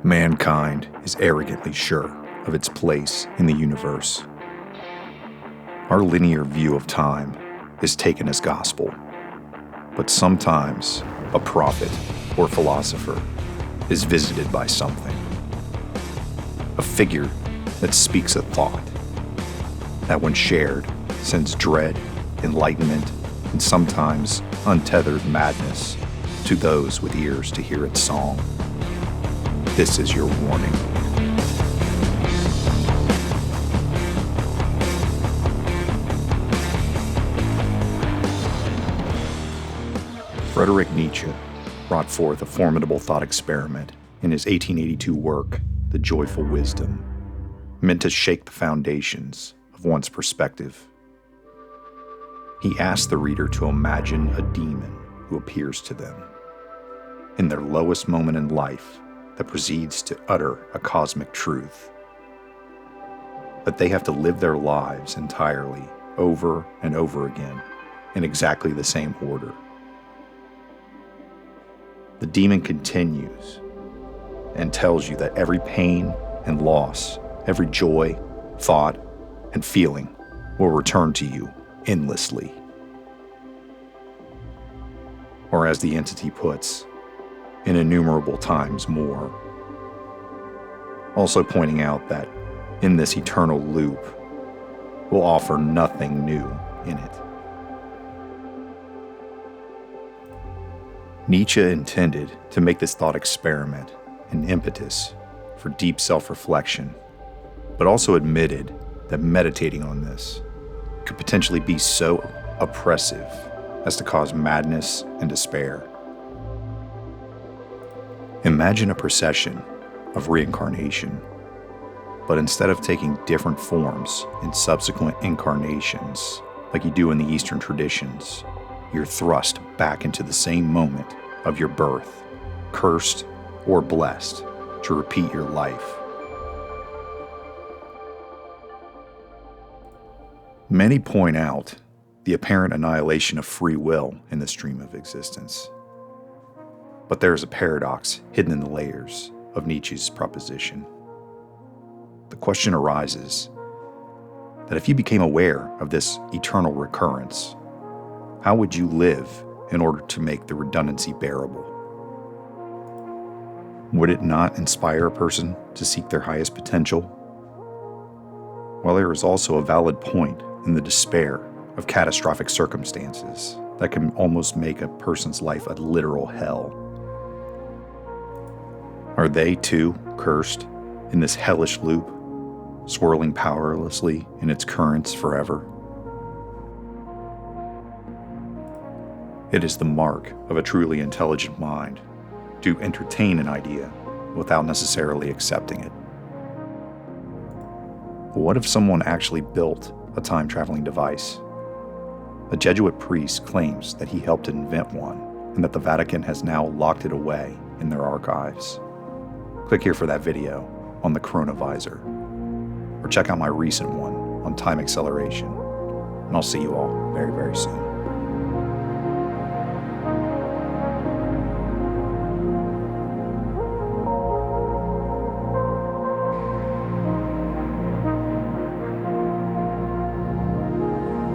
Mankind is arrogantly sure of its place in the universe. Our linear view of time is taken as gospel, but sometimes a prophet or philosopher is visited by something, a figure that speaks a thought that, when shared, sends dread, enlightenment, and sometimes untethered madness to those with ears to hear its song. This is your warning. Frederick Nietzsche brought forth a formidable thought experiment in his 1882 work, The Joyful Wisdom, meant to shake the foundations of one's perspective. He asked the reader to imagine a demon who appears to them in their lowest moment in life that proceeds to utter a cosmic truth, that they have to live their lives entirely over and over again in exactly the same order. The demon continues and tells you that every pain and loss, every joy, thought, and feeling will return to you endlessly. Or as the entity puts, in innumerable times more. Also pointing out that in this eternal loop will offer nothing new in it. Nietzsche intended to make this thought experiment an impetus for deep self-reflection, but also admitted that meditating on this could potentially be so oppressive as to cause madness and despair. Imagine a procession of reincarnation, but instead of taking different forms in subsequent incarnations, like you do in the Eastern traditions, you're thrust back into the same moment of your birth, cursed or blessed, to repeat your life. Many point out the apparent annihilation of free will in the stream of existence. But there is a paradox hidden in the layers of Nietzsche's proposition. The question arises that if you became aware of this eternal recurrence, how would you live in order to make the redundancy bearable? Would it not inspire a person to seek their highest potential? While there is also a valid point in the despair of catastrophic circumstances that can almost make a person's life a literal hell. Are they too cursed in this hellish loop, swirling powerlessly in its currents forever? It is the mark of a truly intelligent mind to entertain an idea without necessarily accepting it. But what if someone actually built a time-traveling device? A Jesuit priest claims that he helped invent one and that the Vatican has now locked it away in their archives. Click here for that video on the Coronavisor, or check out my recent one on time acceleration, and I'll see you all very, very soon.